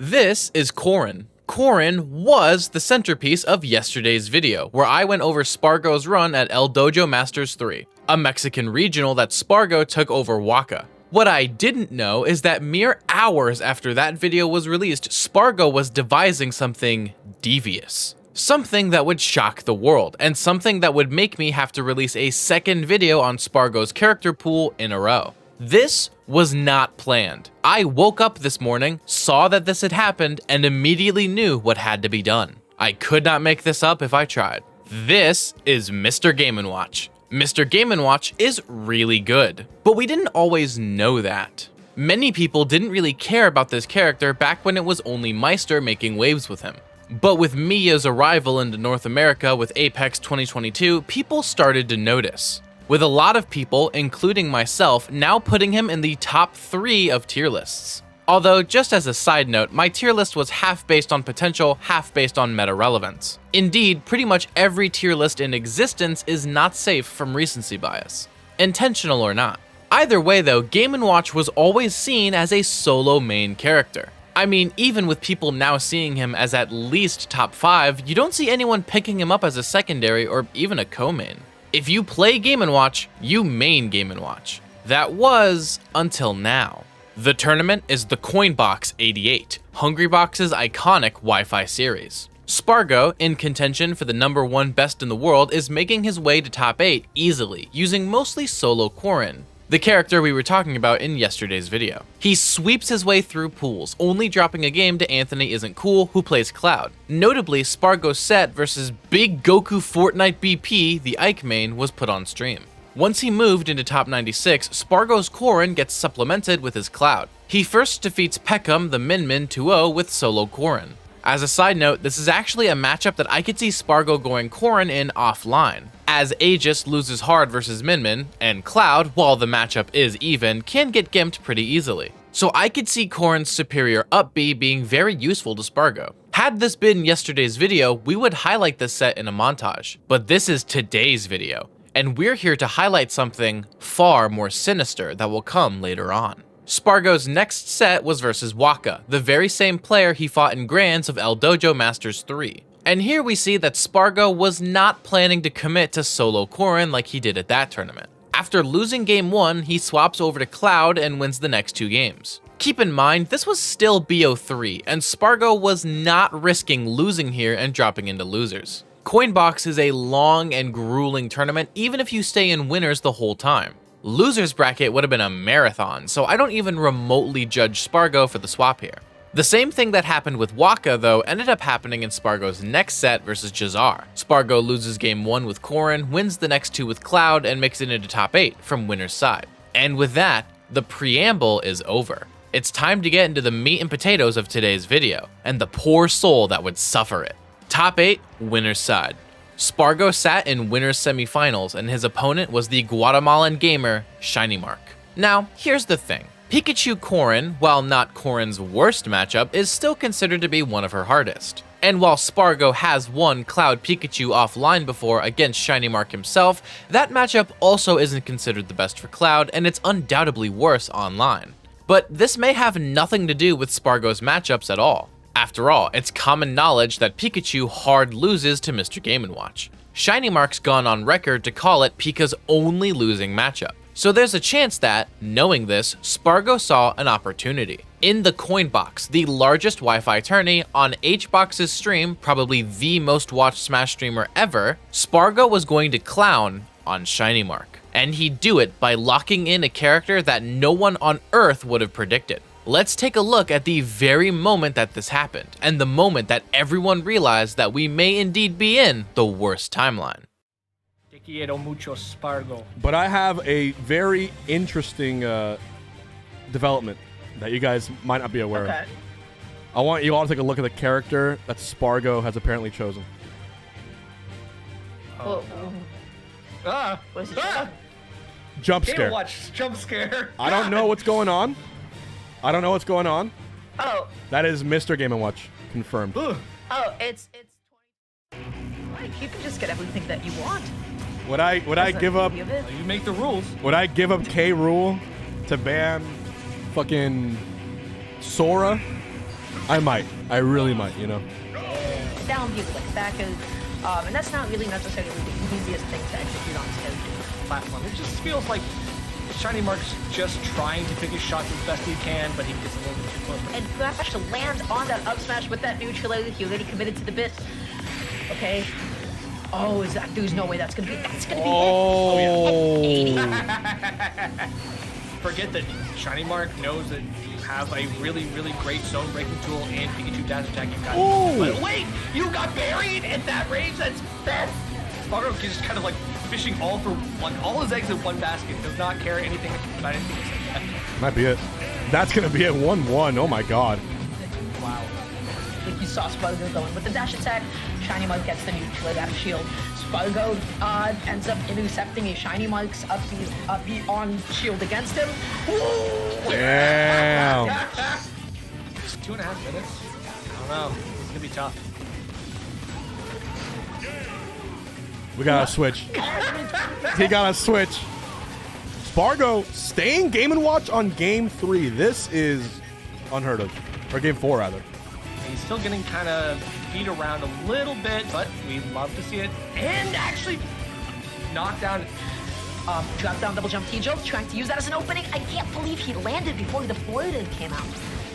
This is Corrin. Corrin was the centerpiece of yesterday's video, where I went over Sparg0's run at El Dojo Masters 3, a Mexican regional that Sparg0 took over Waka. What I didn't know is that mere hours after that video was released, Sparg0 was devising something devious. Something that would shock the world, and something that would make me have to release a second video on Sparg0's character pool in a row. This was not planned. I woke up this morning, saw that this had happened, and immediately knew what had to be done. I could not make this up if I tried. This is Mr. Game & Watch. Mr. Game & Watch is really good, but we didn't always know that. Many people didn't really care about this character back when it was only Meister making waves with him. But with Mia's arrival into North America with Apex 2022, people started to notice, with a lot of people, including myself, now putting him in the top 3 of tier lists. Although, just as a side note, my tier list was half based on potential, half based on meta relevance. Indeed, pretty much every tier list in existence is not safe from recency bias, intentional or not. Either way though, Game & Watch was always seen as a solo main character. I mean, even with people now seeing him as at least top 5, you don't see anyone picking him up as a secondary or even a co-main. If you play Game & Watch, you main Game & Watch. That was until now. The tournament is the Coinbox 88, Hungrybox's iconic Wi-Fi series. Sparg0, in contention for the #1 best in the world, is making his way to top 8 easily, using mostly solo Corrin, the character we were talking about in yesterday's video. He sweeps his way through pools, only dropping a game to Anthony Isn't Cool, who plays Cloud. Notably, Sparg0's set versus Big Goku Fortnite BP, the Ike main, was put on stream. Once he moved into top 96, Sparg0's Corrin gets supplemented with his Cloud. He first defeats Peckham the Min 2-0 with solo Corrin. As a side note, this is actually a matchup that I could see Sparg0 going Corrin in offline, as Aegis loses hard versus Min, and Cloud, while the matchup is even, can get gimped pretty easily. So I could see Corrin's superior up B being very useful to Sparg0. Had this been yesterday's video, we would highlight this set in a montage, but this is today's video, and we're here to highlight something far more sinister that will come later on. Sparg0's next set was versus Waka, the very same player he fought in Grands of El Dojo Masters 3. And here we see that Sparg0 was not planning to commit to solo Corrin like he did at that tournament. After losing game 1, he swaps over to Cloud and wins the next 2 games. Keep in mind, this was still BO3, and Sparg0 was not risking losing here and dropping into losers. Coinbox is a long and grueling tournament even if you stay in winners the whole time. Losers bracket would have been a marathon, so I don't even remotely judge Sparg0 for the swap here. The same thing that happened with Waka, though, ended up happening in Sparg0's next set versus Jazar. Sparg0 loses game 1 with Corrin, wins the next 2 with Cloud, and makes it into top 8 from winner's side. And with that, the preamble is over. It's time to get into the meat and potatoes of today's video, and the poor soul that would suffer it. Top 8, winner's side. Sparg0 sat in winner's semifinals, and his opponent was the Guatemalan gamer, ShinyMark. Now, here's the thing. Pikachu Corrin, while not Corrin's worst matchup, is still considered to be one of her hardest. And while Sparg0 has won Cloud Pikachu offline before against ShinyMark himself, that matchup also isn't considered the best for Cloud, and it's undoubtedly worse online. But this may have nothing to do with Sparg0's matchups at all. After all, it's common knowledge that Pikachu hard loses to Mr. Game & Watch. ShinyMark's gone on record to call it Pika's only losing matchup. So there's a chance that, knowing this, Sparg0 saw an opportunity. In the Coinbox, the largest Wi-Fi tourney, on HBox's stream, probably the most watched Smash streamer ever, Sparg0 was going to clown on ShinyMark. And he'd do it by locking in a character that no one on Earth would have predicted. Let's take a look at the very moment that this happened, and the moment that everyone realized that we may indeed be in the worst timeline. Te quiero mucho, Sparg0. But I have a very interesting development that you guys might not be aware of. I want you all to take a look at the character that Sparg0 has apparently chosen. Oh. Ah! What's it? Jump Game scare. Watch jump scare. I don't know what's going on. I don't know what's going on. Oh. That is Mr. Game & Watch. Confirmed. Oh, it's 20. Like, you can just get everything that you want. Would I give up? You make the rules. Would I give up K Rule to ban fucking Sora? I might. I really might, you know. Down view like that goes, and that's not really necessarily the easiest thing to execute on stage. Platform. It just feels like Shiny Mark's just trying to pick his shots as best he can, but he gets a little bit too close. And Flash to land on that up smash with that neutral, he already committed to the bit. Okay. Oh, is that? There's no way that's gonna be. That's gonna be it. Oh yeah. Forget that Shiny Mark knows that you have a really, really great zone breaking tool and Pikachu dash attack. You got. But wait, you got buried at that range. That's best. Sparg0 is just kind of like fishing all his eggs in one basket. Does not care anything about anything except that. Might be it. That's gonna be it. 1-1. Oh my god. Wow. Like you saw Sparg0 going with the dash attack. Shiny Mark gets the neutral out of shield. Sparg0 ends up intercepting a Shiny Mark's up B on shield against him. Woo! Damn. 2.5 minutes. I don't know. It's gonna be tough. We gotta switch. He gotta switch. Sparg0 staying Game & Watch on Game 3. This is unheard of. Or Game 4, rather. He's still getting kind of beat around a little bit, but we'd love to see it. And actually knock down. Drop down double jump T-Joe, trying to use that as an opening. I can't believe he landed before the forward came out.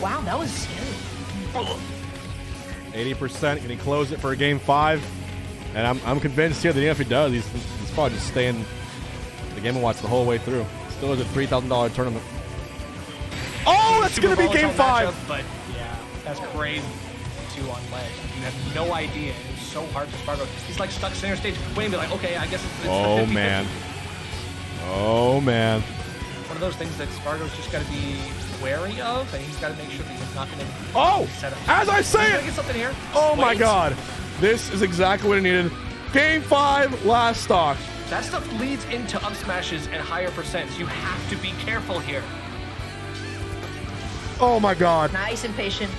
Wow, that was scary. 80%. Can he close it for a Game 5? And I'm convinced here that even if he does, he's probably just staying the Game & Watch the whole way through. Still is a $3,000 tournament. Oh, that's going to be Game 5! Matchup, but yeah, that's crazy. 2 on ledge. You have no idea. It's so hard for Sparg0. He's like stuck center stage, waiting to be like, okay, I guess it's oh, man. Oh, man. One of those things that Sparg0's just got to be wary of, and he's got to make sure that he's not going to set up. As I say Can I it! get something here? Oh, my God. This is exactly what I needed. Game 5, last stock. That stuff leads into up smashes and higher percents. You have to be careful here. Oh, my God. Nice and patient.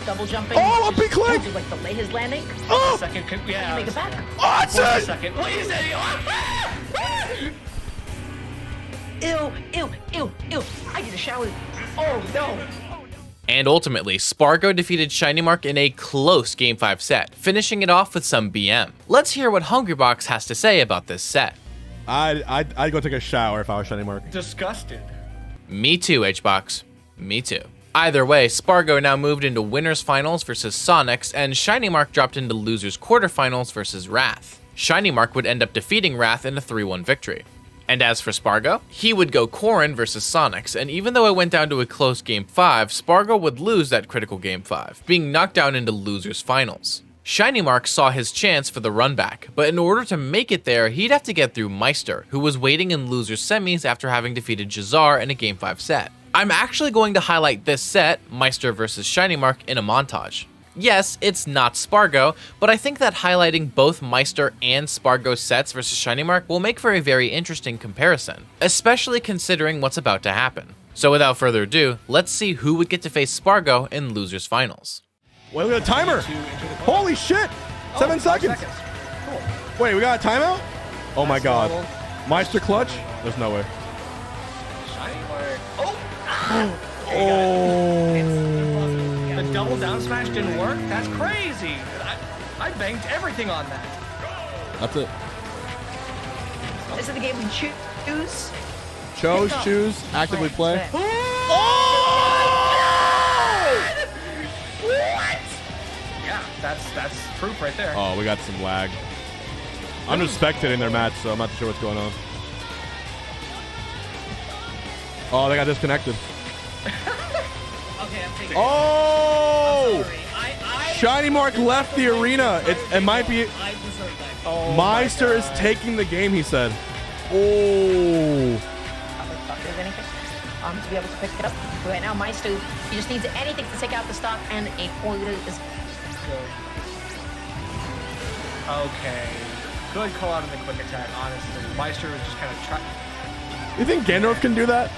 Double jumping. Oh, a big click! To, like delay his landing. Oh! Second, yeah. Make it back. Oh, it's it! Second. Please, Ew, ew, ew, ew. I need a shower. Oh, no. And ultimately, Sparg0 defeated Shiny Mark in a close Game 5 set, finishing it off with some BM. Let's hear what Hungrybox has to say about this set. I'd go take a shower if I was Shiny Mark. Disgusted. Me too, HBox. Me too. Either way, Sparg0 now moved into winners finals versus Sonics, and Shiny Mark dropped into losers quarterfinals versus Wrath. Shiny Mark would end up defeating Wrath in a 3-1 victory. And as for Sparg0, he would go Corrin versus Sonics, and even though it went down to a close Game 5, Sparg0 would lose that critical Game 5, being knocked down into losers finals. Shiny Mark saw his chance for the run back, but in order to make it there, he'd have to get through Meister, who was waiting in losers semis after having defeated Jazar in a Game 5 set. I'm actually going to highlight this set, Meister versus Shiny Mark, in a montage. Yes, it's not Sparg0, but I think that highlighting both Meister and Sparg0 sets versus Shiny Mark will make for a very interesting comparison, especially considering what's about to happen. So without further ado, let's see who would get to face Sparg0 in losers finals. Wait, we got a timer! Holy shit! 7 seconds! Cool. Wait, we got a timeout? Oh my god. Meister clutch? There's no way. Shiny Mark. Oh! Oh. The double down smash didn't work? That's crazy. I banked everything on that. That's it. This is the game we choose. Choose, actively play. Oh! What? Yeah, that's proof right there. Oh, we got some lag. I'm just spectating their match, so I'm not sure what's going on. Oh, they got disconnected. Okay, I'm taking Oh! I Shiny Mark left the arena. It might be. I deserve that. Oh, Meister is taking the game, he said. Oh. To be able to pick it up. Right now, Meister, he just needs anything to take out the stock, and a forward is Okay. Good call out on the quick attack, honestly. Meister was just kind of trying. You think Ganondorf can do that?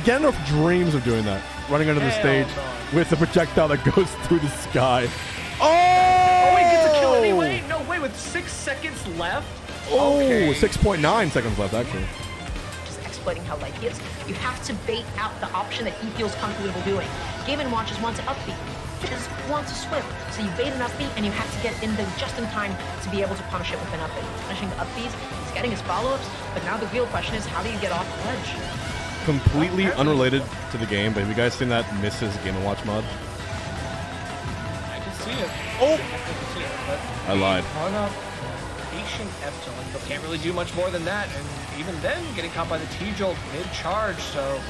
Ganondorf dreams of doing that. Running under the stage with the projectile that goes through the sky. Oh! Oh, he gets a kill anyway? No way, with 6 seconds left? Oh, Okay. 6.9 seconds left, actually. just exploiting how light he is. You have to bait out the option that he feels comfortable doing. Game & Watch is one to upbeat, which is want to swim. So you bait an up B, and you have to get in there just in time to be able to punish it with an up B. Punishing the up Bs, he's getting his follow-ups, but now the real question is, how do you get off the ledge? Completely unrelated to the game, but have you guys seen that Mrs. Game & Watch mod? I can see it. Oh! I can see it, but I lied. Run up, patient F tilt, but can't really do much more than that, and even then, getting caught by the T-Jolt mid-charge, so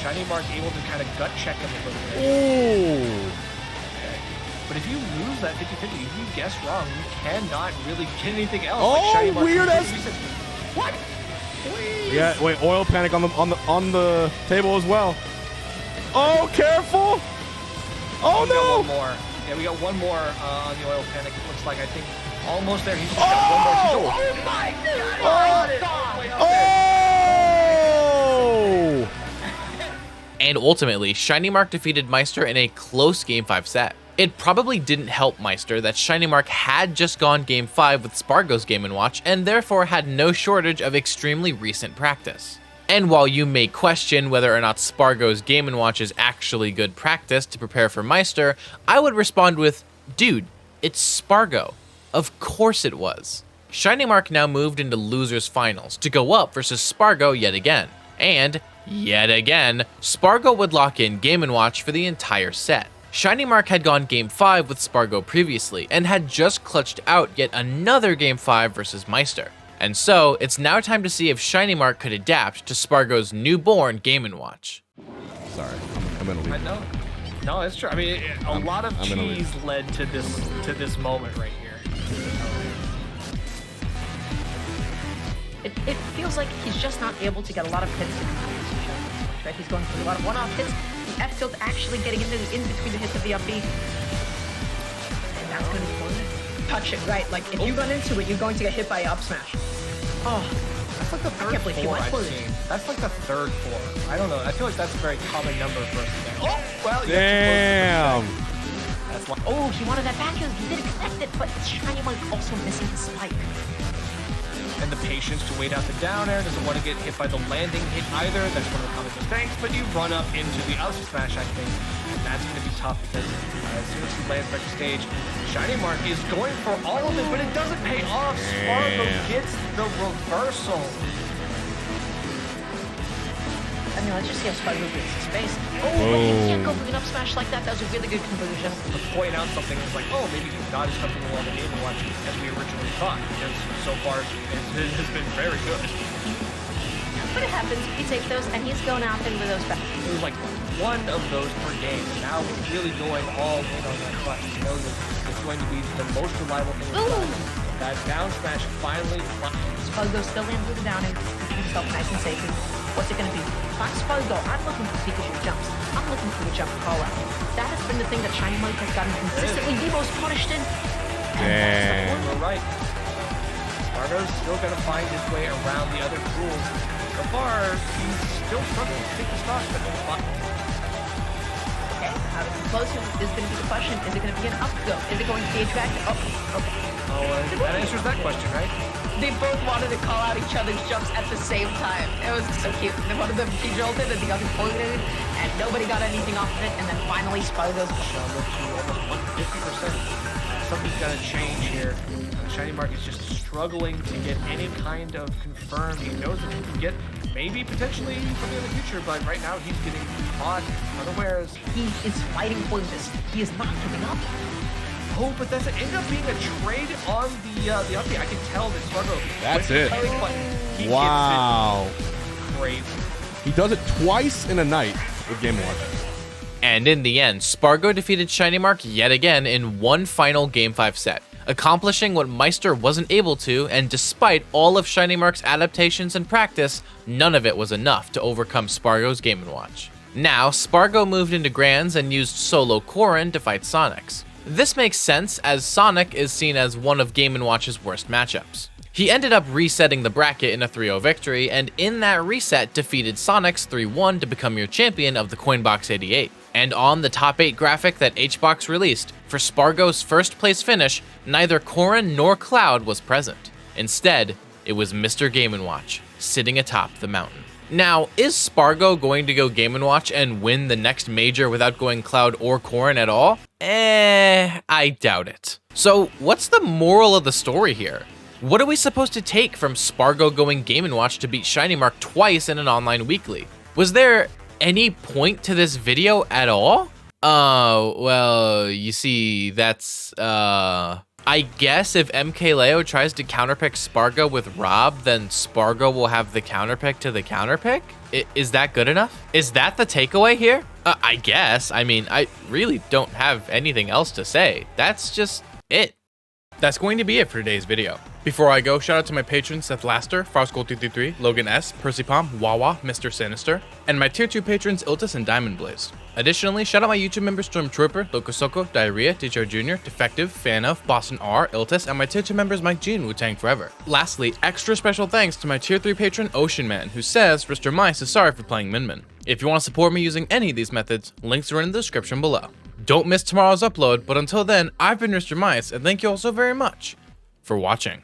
Shiny Mark able to kind of gut check him a little bit. Ooh! But if you lose that 50-50, if you guess wrong, you cannot really get anything else. Oh, Shiny Mark weird as- What? Yeah, wait, oil panic on the table as well. Oh, careful! Oh We got no! one more. Yeah, we got one more on the oil panic. It looks like, I think, almost there. He's just got one more. Oh! Oh my God! Oh! And ultimately, Shiny Mark defeated Meister in a close Game 5 set. It probably didn't help Meister that Shiny Mark had just gone Game 5 with Sparg0's Game & Watch and therefore had no shortage of extremely recent practice. And while you may question whether or not Sparg0's Game & Watch is actually good practice to prepare for Meister, I would respond with, dude, it's Sparg0. Of course it was. Shiny Mark now moved into Losers Finals to go up versus Sparg0 yet again. And, yet again, Sparg0 would lock in Game & Watch for the entire set. Shiny Mark had gone Game 5 with Sparg0 previously, and had just clutched out yet another Game 5 versus Meister. And so, it's now time to see if Shiny Mark could adapt to Sparg0's newborn Game & Watch. Sorry, I'm gonna leave. I know. No, it's true. I mean, a lot of cheese led to this moment right here. It feels like he's just not able to get a lot of hits in the right? He's going through a lot of one-off hits. The F tilt actually getting in between the hits of the up B. And that's going to be fun. Touch it, right? Like, if you run into it, you're going to get hit by up smash. Oh, That's like the third floor I've seen. That's like the third floor. I don't know. I feel like that's a very common number for us to get. Oh, well, Damn! that's like, oh, he wanted that back. He didn't connect it, but Shiny Mark also missing the spike. and the patience to wait out the down air, doesn't want to get hit by the landing hit either. That's one of the common mistakes, but you run up into the up smash, I think. And that's going to be tough because as soon as he lands back to stage, Shiny Mark is going for all of it, but it doesn't pay off. Sparg0 gets the reversal. I mean, let's just see how Sparg0 gets his space. Oh, but he can't go for an up smash like that. That was a really good conversion. To point out something is like, oh, maybe he's not as comfortable on the Game & Watch as we originally thought, because so far it has been very good. But it happens. He takes those, and he's going out there with those back. It was like one of those per game, and now we're really going all in on that clutch. You know that it's going to be the most reliable thing. That down smash finally. Sparg0 still in with the downing, keeping himself nice and safe. What's it going to be? Sparg0, I'm looking for Pikachu jumps. I'm looking for the jump call out. That has been the thing that Shiny Mike has gotten consistently the most punished in. Damn. You're right. Sparg0's still going to find his way around the other tools. So far, he's still struggling to take the stock, but Okay, how does he close him? Is going to be the question. Is it going to be an up go? Is it going to be a drag? Oh, okay. that answers that question, right? They both wanted to call out each other's jumps at the same time. It was so cute. One of them T-jolted and the other pointed, and nobody got anything off of it, and then finally Sparg0's Almost 50%. Something's got to change here. Shiny Mark is just struggling to get any kind of confirmed. He knows that he can get maybe potentially something in the future, but right now he's getting caught unawares. He is fighting for this. He is not giving up. Oh, but does it end up being a trade on the update? I can tell that Sparg0. That's it. He Wow. gets it crazy. He does it twice in a night with Game & Watch. And in the end, Sparg0 defeated Shiny Mark yet again in one final Game 5 set, accomplishing what Meister wasn't able to, and despite all of Shiny Mark's adaptations and practice, none of it was enough to overcome Sparg0's Game & Watch. Now, Sparg0 moved into Grands and used solo Corrin to fight Sonics. This makes sense, as Sonic is seen as one of Game & Watch's worst matchups. He ended up resetting the bracket in a 3-0 victory, and in that reset defeated Sonics 3-1 to become your champion of the Coinbox 88. And on the top 8 graphic that HBox released, for Sparg0's first place finish, neither Corrin nor Cloud was present. Instead, it was Mr. Game & Watch, sitting atop the mountain. Now, is Sparg0 going to go Game & Watch and win the next major without going Cloud or Corrin at all? I doubt it. So, what's the moral of the story here? What are we supposed to take from Sparg0 going Game & Watch to beat ShinyMark twice in an online weekly? Was there any point to this video at all? Well, you see, that's, I guess if MKLeo tries to counterpick Sparg0 with Rob, then Sparg0 will have the counterpick to the counterpick? Is that good enough? Is that the takeaway here? I guess. I mean, I really don't have anything else to say. That's just it. That's going to be it for today's video. Before I go, shout out to my patrons Seth Laster, FarzGold333, Logan S, Percy Palm, Wawa, Mr. Sinister, and my tier 2 patrons Iltis and Diamond Blaze. Additionally, shout out my YouTube members Stormtrooper, Locosoko, Diarrhea, DJ Jr., Defective, Fan of, Boston R, Iltis, and my tier 2 members Mike G and Wu-Tang Forever. Lastly, extra special thanks to my tier 3 patron Ocean Man, who says Mr. Mice is sorry for playing Min Min. If you want to support me using any of these methods, links are in the description below. Don't miss tomorrow's upload, but until then, I've been Mr. Mice, and thank you all so very much for watching.